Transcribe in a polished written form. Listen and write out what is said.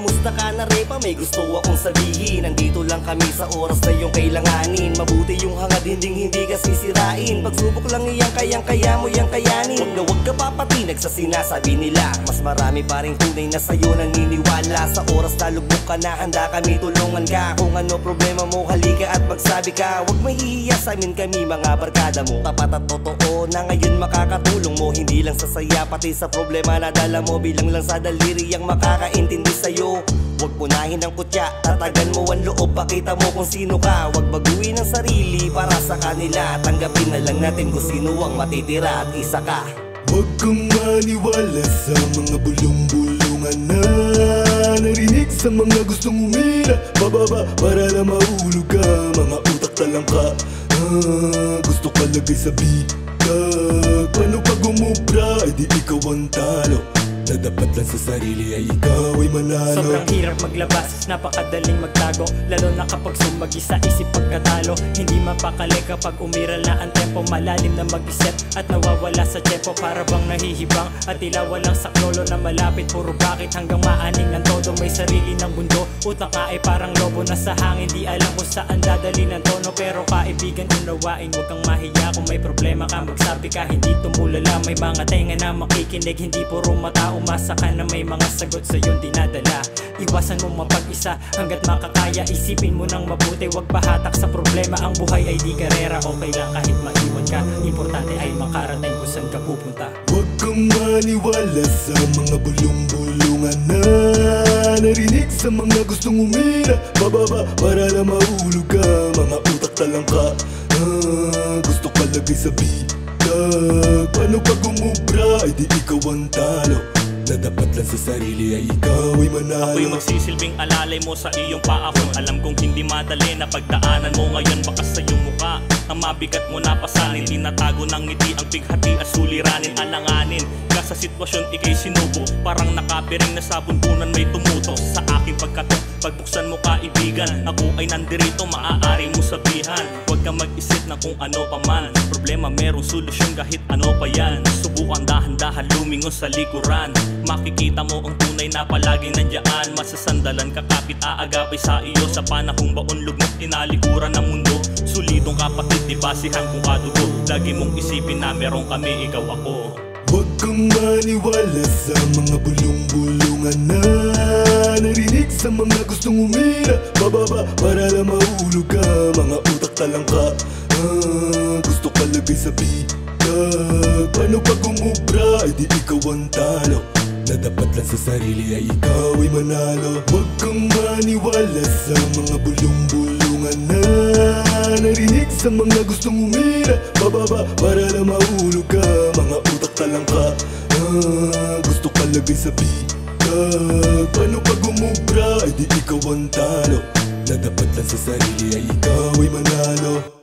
kamusta ka na repa? May gusto akong sabihin. Nandito lang kami sa oras na yung kailanganin. Mabuti yung hangad, hindi ka sisirain. Pagsubok lang iyang kayang-kaya mo yang kayanin. Huwag na huwag ka papatinag sa sinasabi nila. Mas marami pa rin tunay na sa'yo naniniwala. Sa oras na lubok ka na, handa kami tulungan ka. Kung ano problema mo, halika at magsabi ka. Huwag mahihiya sa amin kami mga barkada mo. Tapat at totoo na ngayon makakatulong mo. Hindi lang sa saya, pati sa problema na dala mo. Bilang lang sa daliri ang makakaintindi sa'yo. Huwag punahin ang kutya, tatagan mo ang loob. Pakita mo kung sino ka. Huwag baguhin ang sarili para sa kanila. Tanggapin na lang natin kung sino ang matitira at isa ka. Huwag kang maniwala sa mga bulong-bulungan na narinig sa mga gustong umira bababa para na mahulog ka. Mga utak talang ka, gusto ka lagay sa bitag. Paano pag umubra, edi ikaw ang talo. Na dapat lang sa sarili ay ikaw ay manalo. Sobrang hirap maglabas, napakadaling magtago. Lalo na kapag sumagi sa isip pagkatalo. Hindi mapakali kapag umiral na ang tempo. Malalim na mag-isip at nawawala sa tempo. Para bang nahihibang at tila walang saklolo na malapit. Puro bakit hanggang maaning ng todo. May sarili ng mundo, utak ka ay parang lobo na sa hangin. Di alam kung saan dadali ng tono. Pero kaibigan unawain, huwag kang mahiya. Kung may problema ka magsabi ka, hindi tumulala. May mga tenga na makikinig, hindi puro mata. Umasa ka na may mga sagot sa iyong dinadala. Iwasan mo mapag-isa hanggat makakaya. Isipin mo nang mabuti, huwag pahatak sa problema. Ang buhay ay di karera, okay lang kahit maiwan ka. Importante ay makarating kung saan ka pupunta. Huwag kang maniwala sa mga bulong-bulungan na narinig sa mga gustong umira bababa para na mahulog ka. Mga utak talang ka, gusto ka lagay sa bitag. Paano pag umubra, edi ikaw ang talo. Na dapat lang sa sarili ay ikaw ay manalo. Ako'y magsisilbing alalay mo sa iyong paahon. Alam kong hindi madali na pagdaanan mo ngayon. Baka sa iyong mukha ang mabigat mo na pasanin. Tinatago ng ngiti ang pighati at suliranin. Alanganin ka sa sitwasyon ikay sinubo. Parang nakapiring na sa bunbunan may tumutok sa aking pagkatok. Pagbuksan mo kaibigan, ako ay nandirito, maaari mo sabihan. Huwag kang mag-isip na kung ano pa man. Problema merong solusyon kahit ano pa yan. Subukan dahan-dahan lumingon sa likuran. Makikita mo ang tunay na palaging nandiyan. Masasandalan ka kapit aagapay sa iyo. Sa panahong baon lugmok tinalikuran ng mundo. Sulitong kapatid di basihan kung kadugo. Lagi mong isipin na meron kami, ikaw ako. Huwag kang maniwala sa mga bulong-bulungan na narinig sa mga gustong umira bababa para na mahulog ka. Mga utak talang ka, gusto ka lagay sa bitag. Paano pag umubra, edi ikaw ang talo. Na dapat lang sa sarili ay ikaw ay manalo. Huwag kang maniwala sa mga bulong-bulungan na narinig sa mga gustong umira bababa para na mahulog ka. Mga utak talang ka, gusto ka lagay sa bitag. Paano pag umubra, edi ikaw ang talo. Na dapat lang sa sarili ay ikaw ay manalo.